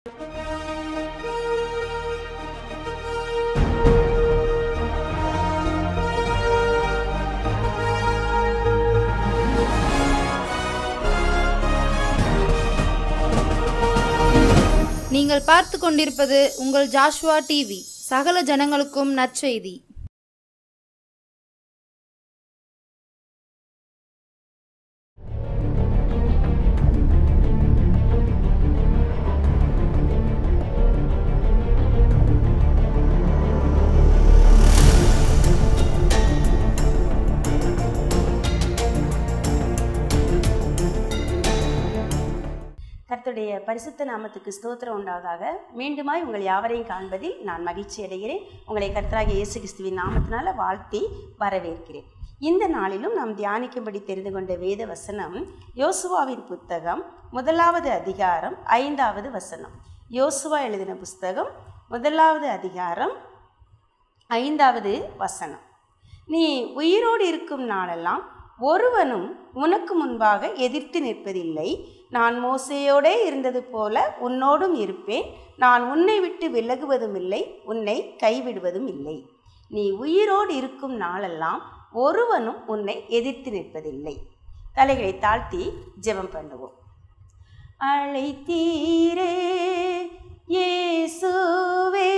நீங்கள் பார்த்து கொண்டிருப்பது உங்கள் ஜாஷ்வா டிவி. சகல ஜனங்களுக்கும் நற்செய்தி. கர்த்தருடைய பரிசுத்த நாமத்துக்கு ஸ்தோத்திரம் உண்டாவதாக. மீண்டுமாய் உங்கள் யாவரையும் காண்பதில் நான் மகிழ்ச்சி அடைகிறேன். உங்களை கர்த்தராகிய இயேசு கிறிஸ்துவின் நாமத்தினால வாழ்த்தி வரவேற்கிறேன். இந்த நாளிலும் நாம் தியானிக்கும்படி தெரிந்து கொண்ட வேத வசனம் யோசுவாவின் புத்தகம் 1வது அதிகாரம் 5வது வசனம். யோசுவா எழுதின புஸ்தகம் 1வது அதிகாரம் 5வது வசனம். நீ உயிரோடு இருக்கும் நாளெல்லாம் ஒருவனும் உனக்கு முன்பாக எதிர்த்து நிற்பதில்லை. நான் மோசேயோடே இருந்தது போல உன்னோடும் இருப்பேன். நான் உன்னை விட்டு விலகுவதும் இல்லை, உன்னை கைவிடுவதும் இல்லை. நீ உயிரோடு இருக்கும் நாளெல்லாம் ஒருவனும் உன்னை எதிர்த்து நிற்பதில்லை. தலைகளை தாழ்த்தி ஜெபம் பண்ணுவோம். அழைத்தீரே இயேசுவே,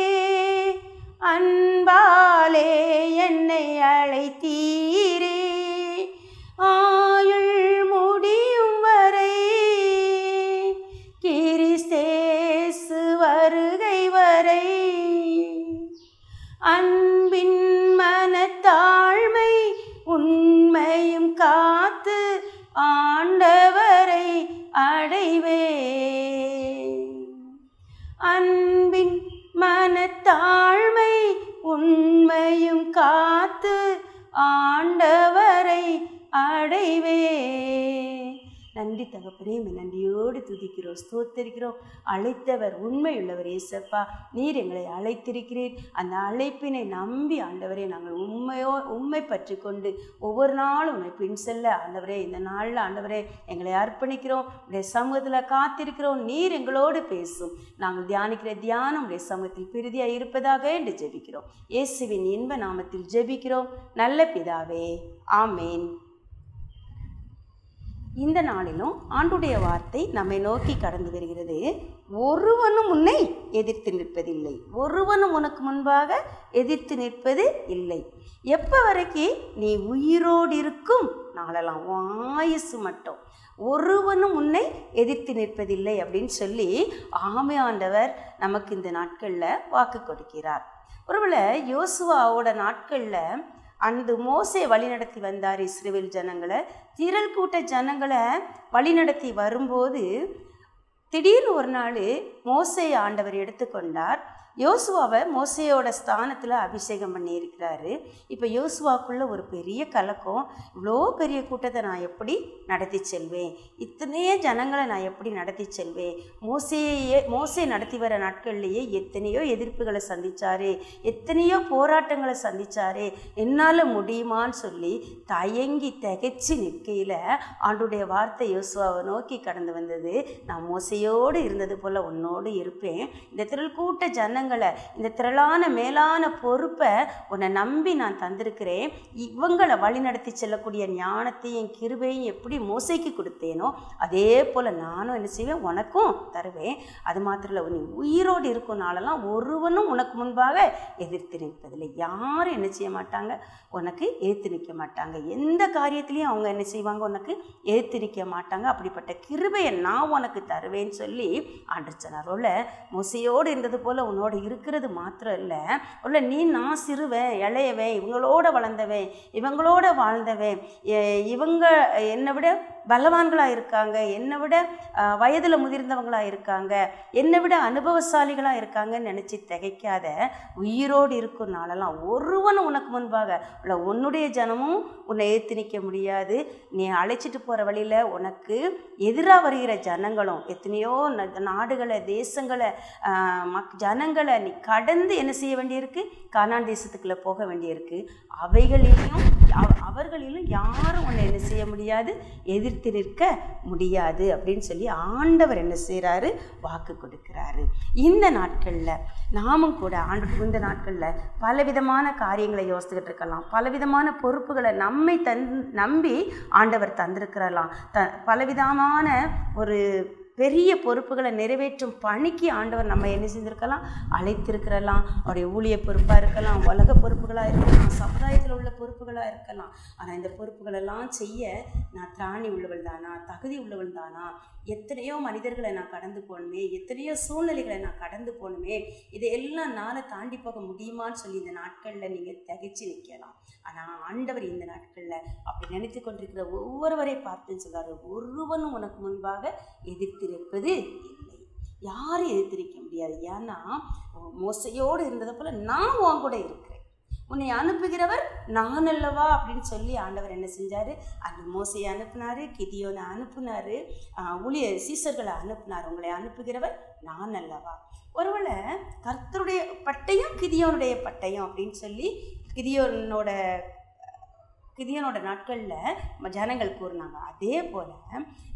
அன்பாலே என்னை அழைத்தீரே. ஆயுள் முடியும் வரை கிறிஸ்தேசு வருகை வரை அன்பின் மனத்தாழ்மை உண்மையும் காத்து ஆண்டவரை அடைவே. அன்பின் மனத்தாழ்மை உண்மையும் காத்து ஆண்டவரை அடைவே. நன்றி தகப்பனே, நன்றியோடு துதிக்கிறோம், ஸ்தோத்தரிக்கிறோம். அழைத்தவர் உண்மையுள்ளவர் ஏசப்பா. நீர் எங்களை அழைத்திருக்கிறீர். அந்த அழைப்பினை நம்பி ஆண்டவரே நாங்கள் உண்மை பற்றி கொண்டு ஒவ்வொரு நாளும் உண்மை பின் செல்ல ஆண்டவரே இந்த நாளில் ஆண்டவரே எங்களை அர்ப்பணிக்கிறோம். உடைய சமூகத்தில் காத்திருக்கிறோம். நீர் எங்களோடு பேசும். நாங்கள் தியானிக்கிற தியானம் உடைய சமூகத்தில் பிரிதியாக இருப்பதாக என்று ஜெபிக்கிறோம். இயேசுவின் இன்ப நாமத்தில் ஜெபிக்கிறோம் நல்ல பிதாவே, ஆமேன். இந்த நாளிலும் ஆண்டுடைய வார்த்தை நம்மை நோக்கி கடந்து வருகிறது. ஒருவனும் உன்னை எதிர்த்து நிற்பதில்லை, ஒருவனும் உனக்கு முன்பாக எதிர்த்து நிற்பது இல்லை. எப்போ வரைக்கும் நீ உயிரோடு இருக்கும் நாளெல்லாம் ஆயுசு மட்டும் ஒருவனும் உன்னை எதிர்த்து நிற்பதில்லை அப்படின்னு சொல்லி ஆமையாண்டவர் நமக்கு இந்த நாட்களில் வாக்கு கொடுக்கிறார். ஒருவேளை யோசுவாவோட நாட்களில் அந்த மோசே வழிநடத்தி வந்தார் இஸ்ரவேல் ஜனங்களை. திரள் கூட்ட ஜனங்களை வழிநடத்தி வரும்போது திடீர்னு ஒரு நாள் மோசே ஆண்டவர் எடுத்துக்கொண்டார். யோசுவாவை மோசையோட ஸ்தானத்தில் அபிஷேகம் பண்ணியிருக்கிறாரு. இப்போ யோசுவாக்குள்ள ஒரு பெரிய கலக்கம். இவ்வளோ பெரிய கூட்டத்தை நான் எப்படி நடத்தி செல்வேன்? இத்தனையே ஜனங்களை நான் எப்படி நடத்தி செல்வேன்? மோசே நடத்தி வர நாட்கள்லேயே எத்தனையோ எதிர்ப்புகளை சந்தித்தார், எத்தனையோ போராட்டங்களை சந்தித்தார். என்னால் முடியுமான்னு சொல்லி தயங்கி திகைச்சு நிற்கையில் ஆண்டுடைய வார்த்தை யோசுவாவை நோக்கி கடந்து வந்தது. நான் மோசையோடு இருந்தது போல் உன்னோடு இருப்பேன். இந்த திரள் கூட்ட ஜனங்களை, இந்த திரளான மேலான பொறுப்பை உன்னை நம்பி நான் தந்திருக்கிறேன். இவங்களை வழி நடத்தி செல்லக்கூடிய ஞானத்தையும் கிருபையும் எப்படி மோசைக்கு கொடுத்தேனோ அதே போல் நானும் என்ன செய்வேன், உனக்கும் தருவேன். அது மாத்திரம் இல்லை, நீ உயிரோடு இருக்கும் நாளெல்லாம் ஒருவனும் உனக்கு முன்பாக எதிர்த்து நிற்பதில்லை. யாரும் என்ன செய்ய மாட்டாங்க, உனக்கு எதிர்த்து நிற்க மாட்டாங்க. எந்த காரியத்திலையும் அவங்க என்ன செய்வாங்க, உனக்கு எதிர்த்து நிற்க மாட்டாங்க. அப்படிப்பட்ட கிருபையை நான் உனக்கு தருவேன்னு சொல்லி ஆண்டவர் சொன்னாரோல. மோசையோடு இருந்தது போல் உன்னோட இருக்கிறது மாத்திரம் இல்லை, உள்ள நான் சிறுவன் இளையவன், இவங்களோட வளர்ந்தவன், இவங்களோட வாழ்ந்தவன், இவங்க என்னை விட பலவான்களாக இருக்காங்க, என்னை விட வயதில் முதிர்ந்தவங்களாக இருக்காங்க, என்னை விட அனுபவசாலிகளாக இருக்காங்கன்னு நினச்சி திகைக்காத. உயிரோடு இருக்கும் நாளெல்லாம் ஒருவனும் உனக்கு முன்பாக உள்ள உன்னுடைய ஜனமும் உன்னை ஏற்று நிற்க முடியாது. நீ அழைச்சிட்டு போகிற வழியில் உனக்கு எதிராக வருகிற ஜனங்களும் எத்தனையோ நாடுகளை, தேசங்களை, ஜனங்களை நீ கடந்து என்ன செய்ய வேண்டியிருக்கு, கானான் தேசத்துக்குள்ளே போக வேண்டியிருக்கு. அவைகளையும் அவர்களிலும் யாரும் உன்னை என்ன செய்ய முடியாது, எதிர்த்து நிற்க முடியாது அப்படின்னு சொல்லி ஆண்டவர் என்ன செய்கிறாரு, வாக்கு கொடுக்கிறாரு. இந்த நாட்களில் நாமும் கூட இந்த நாட்களில் பலவிதமான காரியங்களை யோசிச்சுக்கிட்டு இருக்கலாம். பலவிதமான பொறுப்புகளை நம்மை நம்பி ஆண்டவர் தந்திருக்கிறலாம். பலவிதமான ஒரு பெரிய பொறுப்புகளை நிறைவேற்றும் பணிக்கு ஆண்டவர் நம்ம என்ன செஞ்சுருக்கலாம், அழைத்திருக்கிறலாம். அவருடைய ஊழிய பொறுப்பாக இருக்கலாம், உலக பொறுப்புகளாக இருக்கலாம், சமுதாயத்தில் உள்ள பொறுப்புகளாக இருக்கலாம். ஆனால் இந்த பொறுப்புகளெல்லாம் செய்ய நான் திராணி உள்ளவள் தானா, தகுதி உள்ளவள் தானா, எத்தனையோ மனிதர்களை நான் கடந்து போகணுமே, எத்தனையோ சூழ்நிலைகளை நான் கடந்து போகணுமே, இதையெல்லாம் நாளை தாண்டி போக முடியுமான்னு சொல்லி இந்த நாட்களில் நீங்கள் திகைச்சு நிற்கலாம். ஆனால் ஆண்டவர் இந்த நாட்களில் அப்படி நினைத்து கொண்டிருக்கிற ஒவ்வொருவரை பார்த்துன்னு சொல்கிறாரு, ஒருவனும் உனக்கு முன்பாக எதிர்த்திருப்பது இல்லை. யாரும் எதிர்த்திருக்க முடியாது. ஏன்னா மோசையோடு இருந்ததை போல் நான் உன் கூட இருக்கிறேன், உன்னை அனுப்புகிறவர் நான் அல்லவா அப்படின்னு சொல்லி ஆண்டவர் என்ன செஞ்சார், அந்த மோசையை அனுப்புனார், கிதியோனை அனுப்புனார், ஊழிய சீசர்களை அனுப்புனார். உங்களை அனுப்புகிறவர் நான் அல்லவா. ஒருவேளை கர்த்தருடைய பட்டயம் கிதியோனுடைய பட்டயம் அப்படின்னு சொல்லி கிதியோனோட நாட்களில் ஜனங்கள் கூறினாங்க. அதே போல்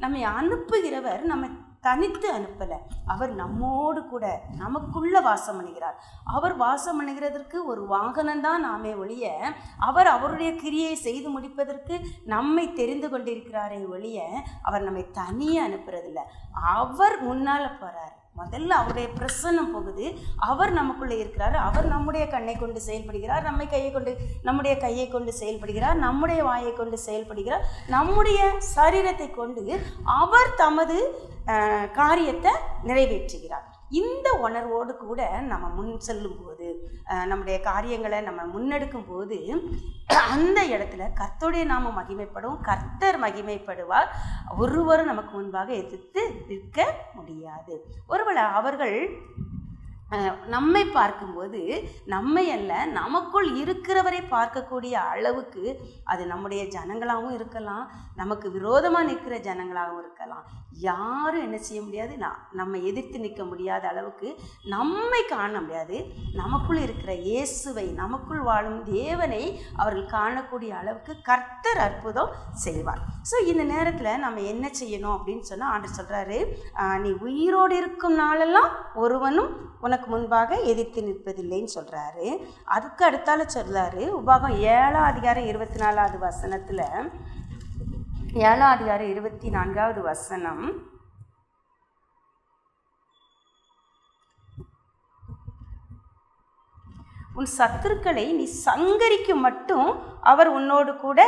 நம்மை அனுப்புகிறவர் நம்ம தனித்து அனுப்பலை, அவர் நம்மோடு கூட நமக்குள்ள வாசம் பண்ணுகிறார். அவர் வாசம் பண்ணுகிறதற்கு ஒரு வாகனம்தான் நாமே ஒழிய, அவர் அவருடைய கிரியை செய்து முடிப்பதற்கு நம்மை தெரிந்து கொண்டிருக்கிறாரே ஒழிய, அவர் நம்மை தனியே அனுப்புறதில்லை. அவர் முன்னால் போகிறார். முதல்ல அவருடைய பிரசன்னம் போகுது, அவர் நமக்குள்ளே இருக்கிறார். அவர் நம்முடைய கண்ணை கொண்டு செயல்படுகிறார், நம்முடைய கையை கொண்டு செயல்படுகிறார், நம்முடைய வாயை கொண்டு செயல்படுகிறார், நம்முடைய சரீரத்தை கொண்டு அவர் தமது காரியத்தை நிறைவேற்றுகிறார். இந்த உணர்வோடு கூட நம்ம முன் செல்லும் போது, நம்முடைய காரியங்களை நம்ம முன்னெடுக்கும் போது, அந்த இடத்துல கர்த்தருடைய நாமம் மகிமைப்படும், கர்த்தர் மகிமைப்படுவார். ஒருவரும் நமக்கு முன்பாக எதிர்த்து நிற்க முடியாது. ஒருவேளை அவர்கள் நம்மை பார்க்கும்போது நம்மை அல்ல, நமக்குள் இருக்கிறவரை பார்க்கக்கூடிய அளவுக்கு அது நம்முடைய ஜனங்களாகவும் இருக்கலாம், நமக்கு விரோதமாக நிற்கிற ஜனங்களாகவும் இருக்கலாம். யாரும் என்ன செய்ய முடியாது, நம்ம எதிர்த்து நிற்க முடியாத அளவுக்கு நம்மை காண முடியாது. நமக்குள் இருக்கிற இயேசுவை, நமக்குள் வாழும் தேவனை அவர்கள் காணக்கூடிய அளவுக்கு கர்த்தர் அற்புதம் செய்வார். ஸோ இந்த நேரத்தில் நம்ம என்ன செய்யணும் அப்படின்னு சொன்னால், ஆண்டவர் சொல்கிறாரு, நீ உயிரோடு இருக்கும் நாளெல்லாம் ஒருவனும் உனக்கு முன்பாக எதிர்த்து நிற்பதில்லைன்னு சொல்கிறாரு. அதுக்கு அடுத்தால சொல்கிறாரு, உபாகம் 7ஆம் அதிகாரம் 24வது வசனத்தில், 7ஆம் அதிகாரம் 24வது வசனம், உன் சத்துருக்களை நீ சங்கரிக்கும் மட்டும் அவர் உன்னோடு கூட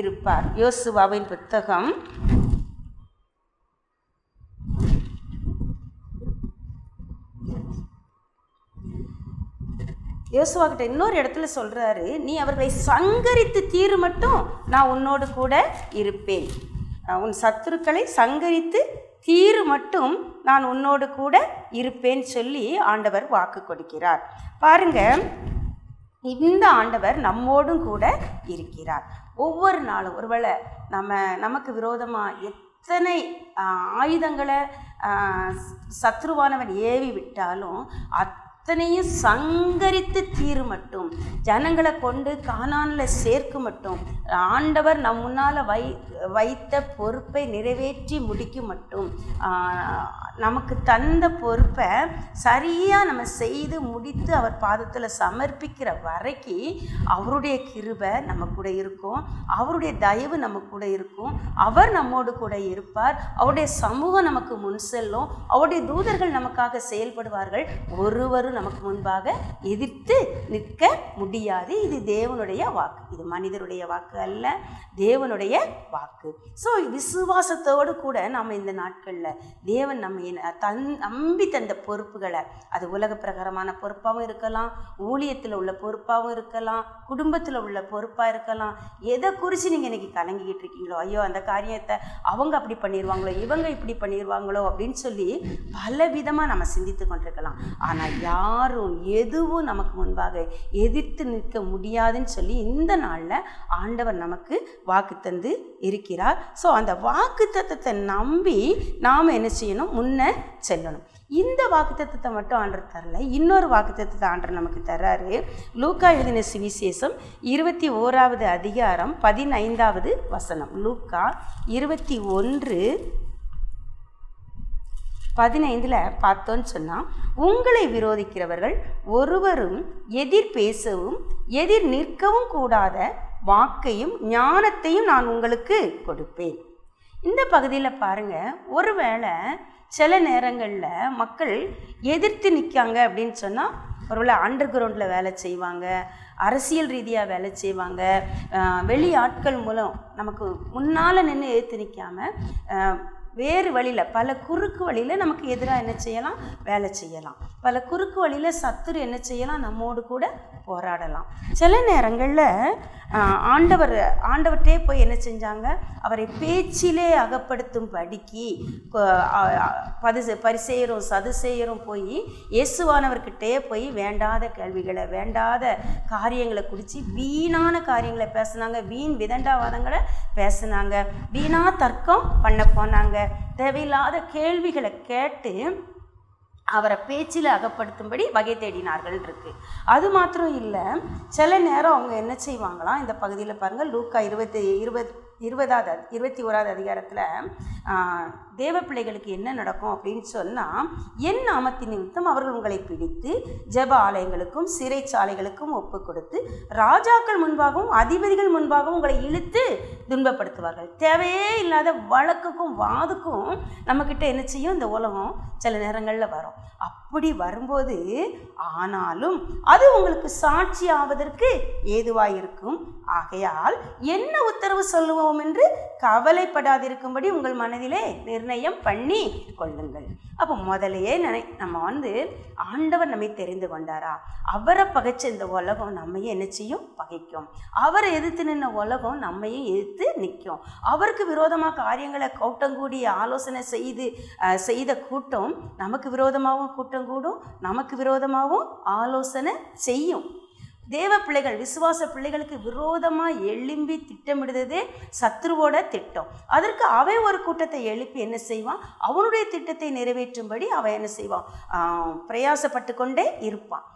இருப்பார். யோசுவாவின் புத்தகம் 'யோசுவாக்கிட்ட இன்னொரு இடத்துல சொல்கிறாரு, நீ அவர்களை சங்கரித்து தீரு மட்டும் நான் உன்னோடு கூட இருப்பேன். உன் சத்துருக்களை சங்கரித்து தீரு மட்டும் நான் உன்னோடு கூட இருப்பேன் சொல்லி ஆண்டவர் வாக்கு கொடுக்கிறார். பாருங்க, இந்த ஆண்டவர் நம்மோடும் கூட இருக்கிறார். ஒவ்வொரு நாளும் ஒருவேளை நமக்கு விரோதமாக எத்தனை ஆயுதங்களை சத்ருவானவன் ஏவி விட்டாலும் அத்தனையும் சங்கரித்து தீரு மட்டும், ஜனங்களை கொண்டு கானானில் சேர்க்கு மட்டும், ஆண்டவர் நம் முன்னால் வைத்த பொறுப்பை நிறைவேற்றி முடிக்கும் மட்டும், நமக்கு தந்த பொறுப்பை சரியாக நம்ம செய்து முடித்து அவர் பாதத்தில் சமர்ப்பிக்கிற வரைக்கு அவருடைய கிருபை நம்ம கூட இருக்கும், அவருடைய தயவு நம்ம கூட இருக்கும், அவர் நம்மோடு கூட இருப்பார், அவருடைய சமூகம் நமக்கு முன் செல்லும், அவருடைய தூதர்கள் நமக்காக செயல்படுவார்கள். ஒருவரும் நமக்கு முன்பாக எதிர்த்து நிற்க முடியாது. இது தேவனுடைய வாக்கு, இது மனிதருடைய வாக்கு அல்ல, தேவனுடைய வாக்கு. ஸோ விசுவாசத்தோடு கூட நம்ம இந்த நாட்களில் தேவன் நம்ம நம்பி தந்த பொறுப்புகளை, அது உலக பிரகாரமான பொறுப்பாகவும் இருக்கலாம், ஊழியத்தில் உள்ள பொறுப்பாகவும் இருக்கலாம், குடும்பத்தில் உள்ள பொறுப்பாக இருக்கலாம். எதை குறித்து நீங்கள் இன்றைக்கி கலங்கிக்கிட்டு இருக்கீங்களோ, ஐயோ அந்த காரியத்தை அவங்க அப்படி பண்ணிடுவாங்களோ, இவங்க இப்படி பண்ணிடுவாங்களோ அப்படின்னு சொல்லி பல விதமாக நம்ம சிந்தித்து கொண்டிருக்கலாம். ஆனால் யாரும் எதுவும் நமக்கு முன்பாக எதிர்த்து நிற்க முடியாதுன்னு சொல்லி இந்த நாளில் ஆண்டவர் நமக்கு வாக்கு தந்து இருக்கிறார். ஸோ அந்த வாக்கு தத்தத்தை நம்பி நாம் என்ன செய்யணும், முன்ன செல்லணும். இந்த வாக்குத்தத்தத்தை மட்டும் ஆண்டவர் தரல, இன்னொரு வாக்குத்தத்தத்தை ஆண்டவர் நமக்கு தர்றாரு. லூக்கா எழுதின சுவிசேஷம் 21வது அதிகாரம் 15வது வசனம். லூக்கா 21:15 பார்த்தோன்னு சொன்னால், உங்களை விரோதிக்கிறவர்கள் ஒருவரும் எதிர் பேசவும் எதிர் நிற்கவும் கூடாத வாக்கையும் ஞானத்தையும் நான் உங்களுக்கு கொடுப்பேன். இந்த பகுதியில் பாருங்கள், ஒருவேளை சில நேரங்களில் மக்கள் எதிர்த்து நிற்காங்க அப்படின்னு சொன்னால், ஒருவேளை அண்டர் கிரவுண்டில் வேலை செய்வாங்க, அரசியல் ரீதியாக வேலை செய்வாங்க, வெளி ஆட்கள் மூலம் நமக்கு முன்னால் நின்று எதிர்த்து நிற்காமல் வேறு வழியில் பல குறுக்கு வழியில் நமக்கு எதிராக என்ன செய்யலாம், வேலை செய்யலாம். பல குறுக்கு வழியில் சத்துரு என்ன செய்யலாம், நம்மோடு கூட போராடலாம். சில நேரங்களில் ஆண்டவர்கிட்டே போய் என்ன செஞ்சாங்க, அவரை பேச்சிலே அகப்படுத்தும் படிக்கு பரிசேயரும் சதுசேயரும் போய் இயேசுவானவர்கிட்டே போய் வேண்டாத கேள்விகளை, வேண்டாத காரியங்களை குறித்து வீணான காரியங்களை பேசுனாங்க, வீண் விதண்டாவாதங்களை பேசுனாங்க, வீணா தர்க்கம் பண்ண போனாங்க, தேவையில்லாத கேள்விகளை கேட்டு அவரை பேச்சில் அகப்படுத்தும்படி வகை தேடினார்கள் இருக்கு. அது மாத்திரம் இல்லை, சில நேரம் அவங்க என்ன செய்வாங்களாம், இந்த பகுதியில் பாருங்கள், லூக்கா 21வது அதிகாரத்தில் தேவ பிள்ளைகளுக்கு என்ன நடக்கும் அப்படின்னு சொன்னால், என் நாமத்தின் நிமித்தம் அவர்கள் உங்களை பிடித்து ஜெப ஆலயங்களுக்கும் சிறைச்சாலைகளுக்கும் ஒப்பு கொடுத்து ராஜாக்கள் முன்பாகவும் அதிபதிகள் முன்பாகவும் உங்களை இழுத்து துன்பப்படுத்துவார்கள். தேவையே இல்லாத வழக்குக்கும் வாதுக்கும் நம்மக்கிட்ட என்ன செய்யும், இந்த உலகம் சில நேரங்களில் வரும். அப்படி வரும்போது ஆனாலும் அது உங்களுக்கு சாட்சி ஆவதற்கு ஏதுவாயிருக்கும். ஆகையால் என்ன உத்தரவு சொல்லுவோம் என்று கவலைப்படாதிருக்கும்படி உங்கள் மனதிலே நிர்ணயம் பண்ணி கொள்ளுங்கள். அப்போ முதலையே நம்ம ஆண்டவர் நம்மை தெரிந்து கொண்டாரா, அவரை பகைச்ச இந்த உலகம் நம்மையும் என்ன செய்யும், பகைக்கும். அவரை எதிர்த்து நின்ன உலகம் நம்மையும் எதிர்த்து நிற்கும். அவருக்கு விரோதமாக காரியங்களை கூட்டம் கூடி ஆலோசனை செய்த கூட்டம் நமக்கு விரோதமாகவும் கூட்டம் கூடும், நமக்கு விரோதமாகவும் ஆலோசனை செய்யும். தேவ பிள்ளைகள், விசுவாச பிள்ளைகளுக்கு விரோதமாக எழும்பி திட்டமிடுதே சத்ருவோட திட்டம். அதற்கு அவன் ஒரு கூட்டத்தை எழுப்பி என்ன செய்வான், அவனுடைய திட்டத்தை நிறைவேற்றும்படி அவன் என்ன செய்வான், பிரயாசப்பட்டு கொண்டே இருப்பான்.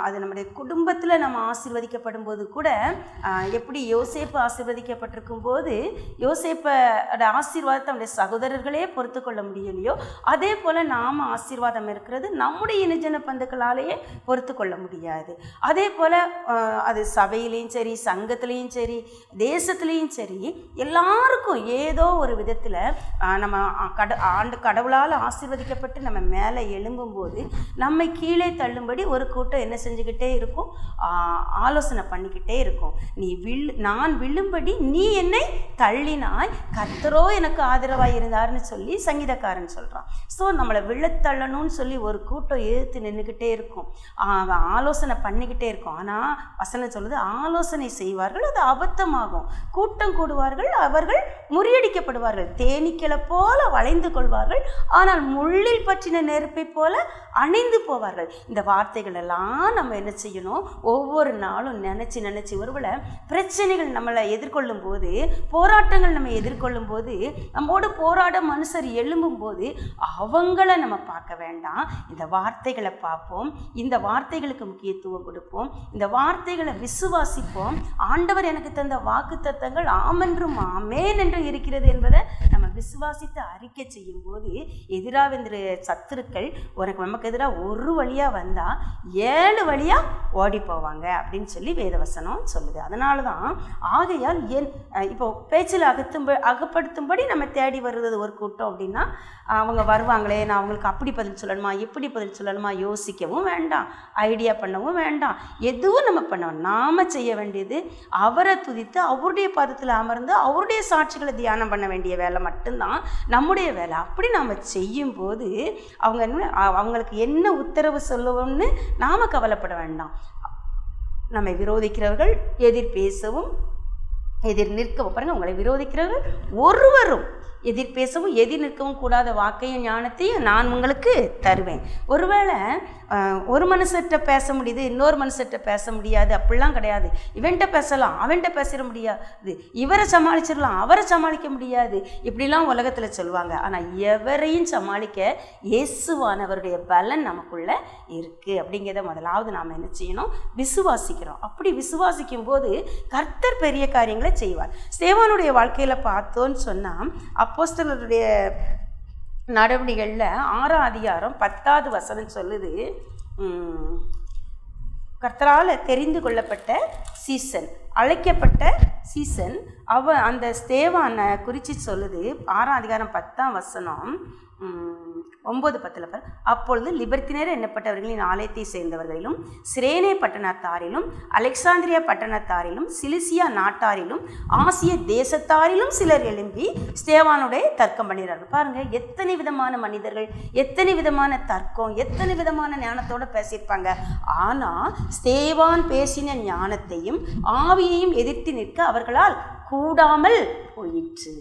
அது நம்முடைய குடும்பத்தில் நம்ம ஆசீர்வதிக்கப்படும் போது கூட, எப்படி யோசேப்பு ஆசீர்வதிக்கப்பட்டிருக்கும் போது யோசேப்போட ஆசீர்வாதத்தை நம்முடைய சகோதரர்களே பொறுத்து கொள்ள முடியலையோ, அதே போல் நாம் ஆசீர்வாதம் இருக்கிறது நம்முடைய இனஜன பந்துக்களாலேயே பொறுத்து கொள்ள முடியாது. அதே போல் அது சபையிலையும் சரி, சங்கத்துலேயும் சரி, தேசத்துலேயும் சரி, எல்லாருக்கும் ஏதோ ஒரு விதத்தில் நம்ம கடவுளால் ஆசீர்வதிக்கப்பட்டு நம்ம மேலே எழும்பும்போது நம்மை கீழே தள்ளும்படி ஒரு கூட்டம் என்ன செஞ்சுக்கிட்டே இருக்கும், ஆலோசனை பண்ணிக்கிட்டே இருக்கும். நான் விழும்படி நீ என்னை தள்ளினாய், கர்த்தரோ எனக்கு ஆதரவாக இருந்தார்னு சொல்லி சங்கீதக்காரன் சொல்கிறான். ஸோ நம்மளை விழத்தள்ளணும்னு சொல்லி ஒரு கூட்டம் எதிர்த்து நின்றுக்கிட்டே இருக்கும், ஆலோசனை பண்ணிக்கிட்டே இருக்கும். ஆனால் வசனம் சொல்லுது, ஆலோசனை செய்வார்கள், அது அபத்தமாகும். கூட்டம் கூடுவார்கள், அவர்கள் முறியடிக்கப்படுவார்கள். தேனீக்களை போல வளைந்து கொள்வார்கள், ஆனால் முள்ளில் பற்றின நெருப்பை போல அணைந்து போவார்கள். இந்த வார்த்தைகள் எல்லாம் நம்ம என்ன செய்யணும், ஒவ்வொரு நாளும் நினச்சி ஒருவேளை பிரச்சனைகள் நம்மளை எதிர்கொள்ளும் போது, போராட்டங்கள் நம்ம எதிர்கொள்ளும் போது, நம்மோடு போராட மனுஷர் எழும்பும் போது அவங்கள நம்ம பார்க்க வேண்டாம், இந்த வார்த்தைகளை பார்ப்போம், இந்த வார்த்தைகளுக்கு முக்கியத்துவம் கொடுப்போம், இந்த வார்த்தைகளை விசுவாசிப்போம். ஆண்டவர் எனக்கு தந்த வாக்கு தத்தங்கள் ஆமென்றும் ஆமேன் என்று இருக்கிறது என்பதை நம்ம விசுவாசித்து அறிக்கை செய்யும் போது எதிராக இந்த சத்துருக்கள் நமக்கு எதிராக ஒரு வழியாக வந்தால் 7 வழியாக ஓடி போவாங்க அப்படின்னு சொல்லி வேதவசனம் சொல்லுது. அதனால தான் ஆகையால் இப்போ பேச்சில் அகப்படுத்தும்படி நம்ம தேடி வருவது ஒரு கூட்டம் அப்படின்னா, அவங்க வருவாங்களே, நான் அவங்களுக்கு அப்படி பதில் சொல்லணுமா, எப்படி பதில் சொல்லணுமா யோசிக்கவும் வேண்டாம், ஐடியா பண்ணவும் வேண்டாம், எதுவும் நம்ம பண்ணோம். நாம் செய்ய வேண்டியது அவரை துதித்து அவருடைய பாதத்தில் அமர்ந்து அவருடைய சாட்சிகளை தியானம் பண்ண வேண்டிய வேலை மட்டும்தான் நம்முடைய வேலை. அப்படி நாம் செய்யும்போது அவங்களுக்கு என்ன உத்தரவு சொல்லுவோம்னு நாம் கவலைப்பட வேண்டாம். நம்மை விரோதிக்கிறவர்கள் எதிர் பேசவும் எதிர் நிற்கவும். பாருங்கள், உங்களை விரோதிக்கிறவர்கள் ஒருவரும் எதிர் பேசவும் எதிர் நிற்கவும் கூடாத வாக்கையும் ஞானத்தையும் நான் உங்களுக்கு தருவேன். ஒருவேளை ஒரு மனுஷர்கிட்ட பேச முடியுது, இன்னொரு மனுஷர்கிட்ட பேச முடியாது, அப்படிலாம் கிடையாது. இவன்கிட்ட பேசலாம், அவன்கிட்ட பேசிட முடியாது, இவரை சமாளிச்சிடலாம், அவரை சமாளிக்க முடியாது, இப்படிலாம் உலகத்தில் சொல்லுவாங்க. ஆனால் எவரையும் சமாளிக்க இயேசுவானவருடைய பலன் நமக்குள்ள இருக்குது அப்படிங்கிறத முதலாவது நாம் என்ன செய்யணும்? விசுவாசிக்கிறோம். அப்படி விசுவாசிக்கும் போது கர்த்தர் பெரிய காரியங்களை செய்வார். ஸ்தேவானுடைய வாழ்க்கையில் பார்த்தோன்னு சொன்னால் அப்போஸ்தலருடைய நடவடிக்கைகளில் 6ஆம் அதிகாரம் 10வது வசனம் சொல்லுது, கர்த்தரால் தெரிந்து கொள்ளப்பட்ட சீசன், அழைக்கப்பட்ட சீசன், அந்த ஸ்தேவானை குறித்து சொல்லுது. 6ஆம் அதிகாரம் 10ஆம் வசனம் 9-10 அப்பொழுது லிபர்த்தினர் எண்ணப்பட்டவர்களின் ஆலயத்தை சேர்ந்தவர்களிலும் சிரேனே பட்டணத்தாரிலும் அலெக்சாந்திரியா பட்டணத்தாரிலும் சிலிசியா நாட்டாரிலும் ஆசிய தேசத்தாரிலும் சிலர் எழும்பி ஸ்தேவானுடைய தர்க்கம் பண்ணினார்கள். பாருங்க, எத்தனை விதமான மனிதர்கள், எத்தனை விதமான தர்க்கம், எத்தனை விதமான ஞானத்தோடு பேசியிருப்பாங்க. ஆனால் ஸ்தேவான் பேசின ஞானத்தையும் ஆவியையும் எதிர்த்து நிற்க அவர்களால் கூடாமல் போயிற்று.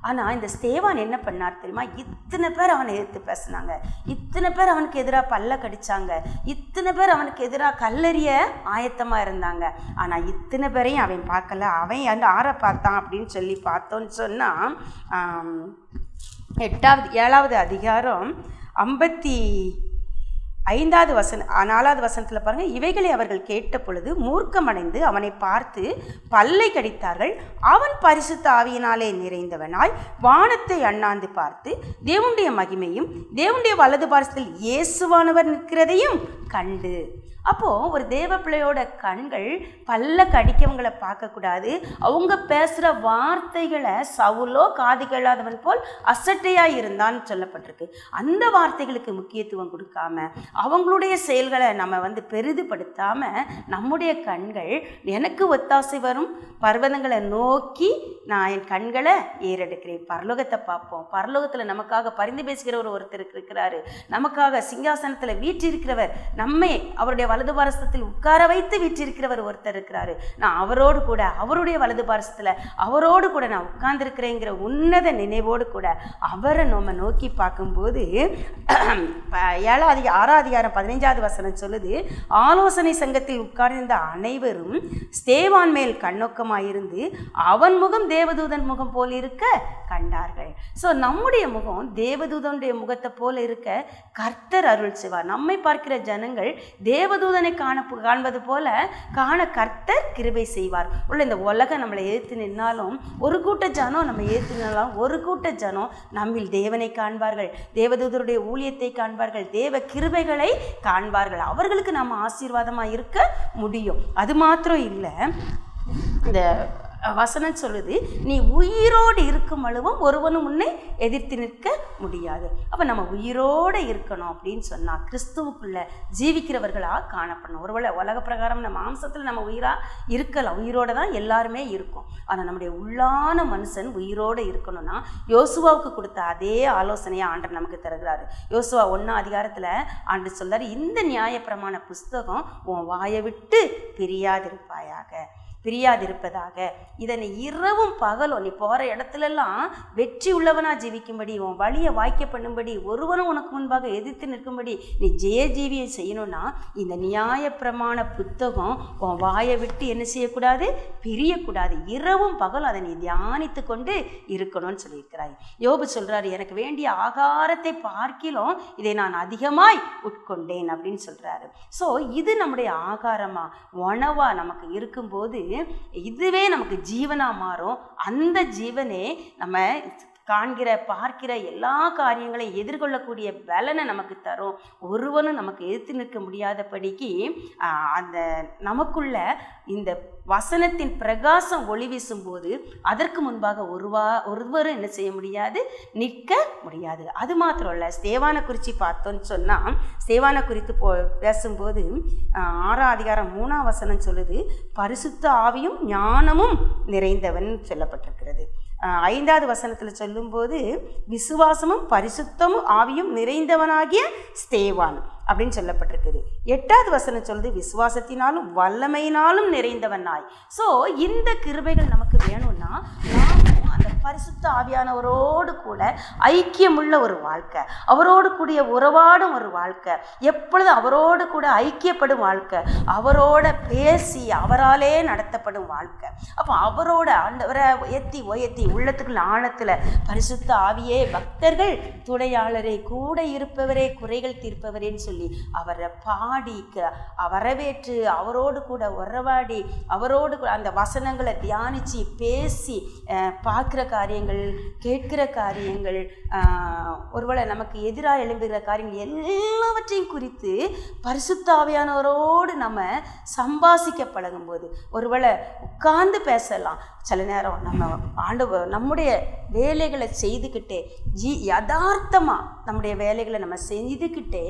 ஆனால் இந்த ஸ்தேவான் என்ன பண்ணார் தெரியுமா? இத்தனை பேர் அவனை எதிர்த்து பேசினாங்க, இத்தனை பேர் அவனுக்கு எதிராக பல்ல கடிச்சாங்க, இத்தனை பேர் அவனுக்கு எதிராக கல்லெறிய ஆயத்தமாக இருந்தாங்க. ஆனால் இத்தனை பேரையும் அவன் பார்க்கல. அவன் அந்த ஆரை பார்த்தான் அப்படின்னு சொல்லி பார்த்தோன்னு சொன்னால் 7வது அதிகாரம் 4வது வசனத்தில் பாருங்கள், இவைகளை அவர்கள் கேட்ட பொழுது மூர்க்கமடைந்து அவனை பார்த்து பல்லை கடித்தார்கள். அவன் பரிசுத்த ஆவியினாலே நிறைந்தவனாய் வானத்தை அண்ணாந்து பார்த்து தேவனுடைய மகிமையும் தேவனுடைய வலது பாரசத்தில் இயேசுவானவர் நிற்கிறதையும் கண்டு. அப்போது ஒரு தேவ பிள்ளையோட கண்கள் பல்ல கடிக்கவங்களை பார்க்கக்கூடாது. அவங்க பேசுகிற வார்த்தைகளை சவுலோ காது கேளாதவன் போல் அசட்டையாக இருந்தான்னு சொல்லப்பட்டிருக்கு. அந்த வார்த்தைகளுக்கு முக்கியத்துவம் கொடுக்காம அவங்களுடைய செயல்களை நம்ம பெரிதுபடுத்தாமல் நம்முடைய கண்கள் எனக்கு ஒத்தாசை வரும் பர்வதங்களை நோக்கி நான் என் கண்களை ஏறெடுக்கிறேன். பரலோகத்தை பார்ப்போம். பரலோகத்தில் நமக்காக பரிந்து பேசுகிறவர் ஒருத்தர் இருக்கிறாரு. நமக்காக சிங்காசனத்தில் வீற்றிருக்கிறவர், நம்மை அவருடைய வலது பாரசத்தில் உட்கார வைத்து வீற்றிருக்கிறவர் ஒருத்தர் இருக்கிறாரு. நான் அவரோடு கூட அவருடைய வலது பாரசத்தில் அவரோடு கூட நான் உட்கார்ந்துருக்கிறேங்கிற உன்னத நினைவோடு கூட அவரை நம்ம நோக்கி பார்க்கும்போது 6ஆம் அதிகாரம் 15வது வசனம் சொல்லுது, ஆலோசனை சங்கத்தில் உட்கார்ந்திருந்த அனைவரும் ஸ்தேவான் மேல் கண்ணோக்கமாயிருந்து அவன் முகம் தேவதூதன் முகம் போல் இருக்க கண்டார்கள். ஸோ நம்முடைய முகம் தேவதூதனுடைய முகத்தை போல இருக்க கர்த்தர் அருள் செய்வார். நம்மை பார்க்கிற ஜனங்கள் தேவதூதனை காண்பது போல காண கர்த்தர் கிருபை செய்வார். உள்ள இந்த உலகம் நம்மளை எதிர்த்து நின்னாலும், ஒரு கூட்ட ஜனம் நம்ம எதிர்த்து நின்னாலும், ஒரு கூட்ட ஜனம் நம்மில் தேவனை காண்பார்கள், தேவதூதருடைய ஊழியத்தை காண்பார்கள், தேவ கிருபைகளை காண்பார்கள். அவர்களுக்கு நம்ம ஆசீர்வாதமாக இருக்க முடியும். அது மாத்திரம் இல்லை, இந்த வசனம் சொல்லுது, நீ உயிரோடு இருக்கும் அளவும் ஒருவனும் உன்னை எதிர்த்து நிற்க முடியாது. அப்போ நம்ம உயிரோடு இருக்கணும் அப்படின்னு சொன்னால் கிறிஸ்துவுக்குள்ள ஜீவிக்கிறவர்களாக காணப்படணும். ஒருவேளை உலக பிரகாரம் நம்ம மாம்சத்தில் நம்ம உயிராக இருக்கலாம், உயிரோடு தான் எல்லாருமே இருக்கும். ஆனால் நம்முடைய உள்ளான மனுஷன் உயிரோடு இருக்கணும்னா யோசுவாவுக்கு கொடுத்த அதே ஆலோசனையை ஆண்டவர் நமக்கு தருகிறாரு. யோசுவா 1ஆம் அதிகாரத்தில் ஆண்டவர் சொல்றாரு, இந்த நியாயப்பிரமாண புஸ்தகம் உன் வாயை விட்டு பிரியாதிருப்பதாக, இதனை இரவும் பகலும் நீ போகிற இடத்துலலாம் வெற்றி உள்ளவனாக ஜீவிக்கும்படி, உன் வழியை வாய்க்க பண்ணும்படி, ஒருவனும் உனக்கு முன்பாக எதிர்த்து நிற்கும்படி நீ ஜெயஜீவியை செய்யணும்னா இந்த நியாயப்பிரமாண புத்தகம் உன் வாயை விட்டு என்ன செய்யக்கூடாது? பிரியக்கூடாது. இரவும் பகலும் அதை நீ தியானித்து கொண்டு இருக்கணும்னு சொல்லியிருக்கிறாய். யோபு சொல்கிறாரு, எனக்கு வேண்டிய ஆகாரத்தை பார்க்கிலும் இதை நான் அதிகமாய் உட்கொண்டேன் அப்படின்னு சொல்கிறாரு. ஸோ இது நம்முடைய ஆகாரமாக உணவாக நமக்கு இருக்கும்போது இதுவே நமக்கு ஜீவனா மாறும். அந்த ஜீவனே நம்ம காண்கிற பார்க்கிற எல்லா காரியங்களையும் எதிர்கொள்ளக்கூடிய பலனை நமக்கு தரும். ஒருவனும் நமக்கு எதிர்த்து நிற்க முடியாதபடிக்கு அந்த நமக்குள்ள இந்த வசனத்தின் பிரகாசம் ஒளி வீசும்போது அதற்கு முன்பாக ஒருவரும் என்ன செய்ய முடியாது? நிற்க முடியாது. அது மாத்திரம் இல்லை, ஸ்தேவானை குறித்து பார்த்தோன்னு சொன்னால், ஸ்தேவானை குறித்து பேசும்போது 6ஆம் அதிகாரம் 3ஆம் வசனம் சொல்லுது, பரிசுத்த ஆவியும் ஞானமும் நிறைந்தவன் சொல்லப்பட்டிருக்கிறது. 5வது வசனத்தில் சொல்லும்போது விசுவாசமும் பரிசுத்தமும் ஆவியும் நிறைந்தவனாகிய ஸ்தேவான் அப்படின்னு சொல்லப்பட்டிருக்குது. 8வது வசனம் சொல்லுது, விசுவாசத்தினாலும் வல்லமையினாலும் நிறைந்தவனாய். ஸோ இந்த கிருபைகள் நமக்கு வேணும்னா நாமும் அந்த பரிசுத்த ஆவியானவரோடு கூட ஐக்கியமுள்ள ஒரு வாழ்க்கை, அவரோடு கூடிய உறவாடும் ஒரு வாழ்க்கை, எப்பொழுதும் அவரோடு கூட ஐக்கியப்படும் வாழ்க்கை, அவரோட பேசி அவராலே நடத்தப்படும் வாழ்க்கை. அப்போ அவரோட ஆண்டவரை உயர்த்தி உள்ளத்துக்குள்ள ஆழத்தில் பரிசுத்த ஆவியே, பக்தர்கள் துணையாளரே, கூட இருப்பவரே, குறைகள் தீர்ப்பவரேன்னு சொல்லி அவரை பாடி வரவேற்று அவரோடு கூட உறவாடி அவரோடு கூட அந்த வசனங்களை தியானித்து பேசி பார்க்குற காரியங்கள், கேட்கிற காரியங்கள், ஒருவேளை நமக்கு எதிராக எழும்புகிற காரியங்கள் எல்லாவற்றையும் குறித்து பரிசுத்த ஆவியானவரோடு நம்ம சம்பாசிக்க பழகும்போது, ஒருவேளை உட்கார்ந்து பேசலாம். சில நேரம் நம்முடைய வேலைகளை செய்துக்கிட்டே யதார்த்தமாக நம்முடைய வேலைகளை நம்ம செய்துக்கிட்டே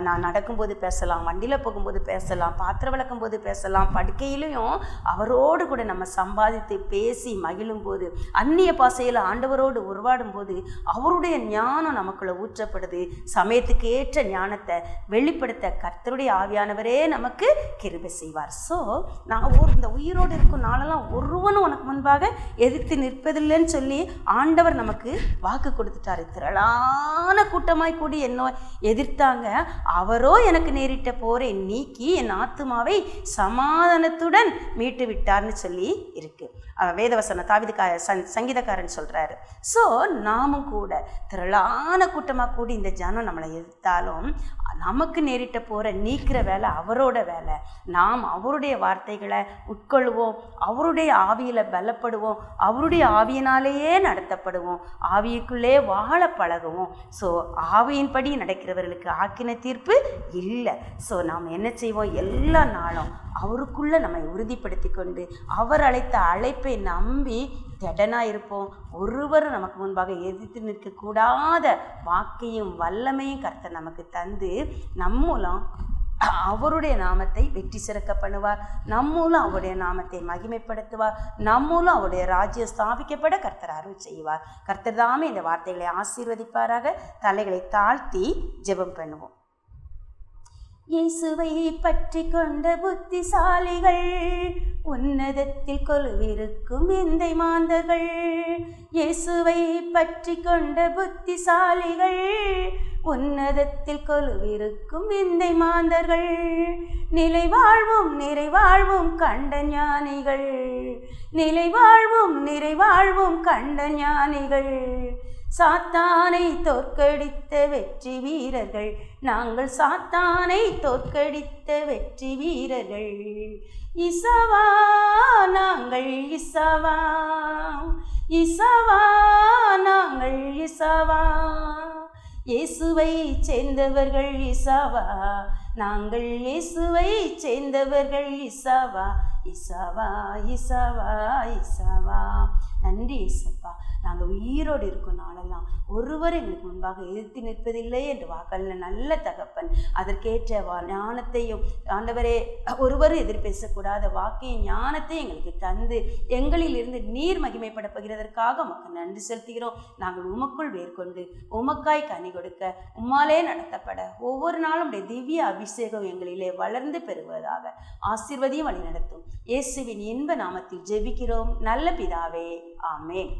நான் நடக்கும்போது பேசலாம், வண்டியில் போகும்போது பேசலாம், பாத்திரம் விளக்கும் போது பேசலாம், படுக்கையிலையும் அவரோடு கூட நம்ம சம்பாதித்து பேசி மகிழும் போது, அந்நிய பாசையில் ஆண்டவரோடு உருவாடும் போது அவருடைய ஞானம் நமக்குள்ள ஊற்றப்படுது. சமயத்துக்கு ஏற்ற ஞானத்தை வெளிப்படுத்த கர்த்தருடைய ஆவியானவரே நமக்கு கிருபை செய்வார். ஸோ நான் இந்த உயிரோடு இருக்கும் நாளெல்லாம் ஒருவனும் உனக்கு முன்பாக எதிர்த்து நிற்பதில்லைன்னு சொல்லி ஆண்டவர் நமக்கு வாக்கு கொடுத்துட்டாரு. திரளான கூட்டமாய் கூடி என்ன எதிர்த்தாங்க, அவரோ எனக்கு நேரிட்ட போரை நீக்கி என் ஆத்துமாவை சமாதானத்துடன் மீட்டு விட்டார்னு சொல்லி இருக்கு வேதவசனம். தாவீது சங்கீதக்காரன் சொல்றாரு. ஸோ நாமும் கூட திரளான கூட்டமாக கூடி இந்த ஜனம் நம்மளை எதிர்த்தாலும் நமக்கு நேரிட்ட போற நீக்கிற வேலை அவரோட வேலை. நாம் அவருடைய வார்த்தைகளை உட்கொள்வோம், அவருடைய ஆவியில பலப்படுவோம், அவருடைய ஆவியினாலேயே நடத்தப்படுவோம், ஆவியுக்குள்ளே வாழ பழகுவோம். ஸோ ஆவியின்படி நடக்கிறவர்களுக்கு ஆக்கின தீர்ப்பு இல்லை. ஸோ நாம் என்ன செய்வோம், எல்லா நாளும் அவருக்குள்ளே நம்மை உறுதிப்படுத்தி கொண்டு அவர் அழைத்த அழைப்பை நம்பி திடனாக இருப்போம். ஒருவரும் நமக்கு முன்பாக எதிர்த்து நிற்கக்கூடாத வாக்கையும் வல்லமையும் கர்த்தர் நமக்கு தந்து நம் மூலம் அவருடைய நாமத்தை வெற்றி சிறக்க பண்ணுவார். நம் மூலம் அவருடைய நாமத்தை மகிமைப்படுத்துவார். நம் மூலம் அவருடைய ராஜ்யம் ஸ்தாபிக்கப்பட கர்த்தர் அருள் செய்வார். கர்த்தர் தாமே இந்த வார்த்தைகளை ஆசீர்வதிப்பாராக. தலைகளை தாழ்த்தி ஜெபம் பண்ணுவோம். இயேசுவை பற்றி கொண்ட புத்திசாலிகள், உன்னதத்தில் கொலுவிருக்கும் விந்தை மாந்தர்கள். இயேசுவை பற்றி கொண்ட புத்திசாலிகள், உன்னதத்தில் கொலுவிருக்கும் விந்தை மாந்தர்கள். நிலைவாழ்வும் நிறைவாழ்வும் கண்ட ஞானிகள், நிலைவாழ்வும் நிறைவாழ்வும் கண்ட ஞானிகள். சாத்தானை தோற்கடித்த வெற்றி வீரர்கள், நாங்கள் சாத்தானை தோற்கடித்த வெற்றி வீரர்கள். இசவா நாங்கள் இசவா, இசவா நாங்கள் இசவா. இயேசுவை சேர்ந்தவர்கள் இசவா, நாங்கள் இயேசுவை சேர்ந்தவர்கள் இசவா, இசவா இசவா இசவா. நன்றி இசப்பா, நாங்கள் உயிரோடு இருக்கும் நாளெல்லாம் ஒருவர் எங்களுக்கு முன்பாக எதிர்த்து நிற்பதில்லை என்று வாக்களின நல்ல தகப்பன். அதற்கேற்ற ஞானத்தையும் ஆண்டவரே, ஒருவரும் எதிர்பேசக்கூடாத வாக்கையும் ஞானத்தையும் எங்களுக்கு தந்து எங்களில் இருந்து நீர் மகிமைப்பட போகிறதற்காக உமக்கு நன்றி செலுத்துகிறோம். நாங்கள் உமக்குள் வேர்கொண்டு உமக்காய் கனி கொடுக்க உம்மாலே நடத்தப்பட ஒவ்வொரு நாளும் உடைய திவ்ய அபிஷேகம் எங்களிலே வளர்ந்து பெறுவதாக ஆசீர்வதியும் வழி நடத்தும். இயேசுவின் இன்ப நாமத்தில் ஜெபிக்கிறோம் நல்ல பிதாவே, ஆமென்.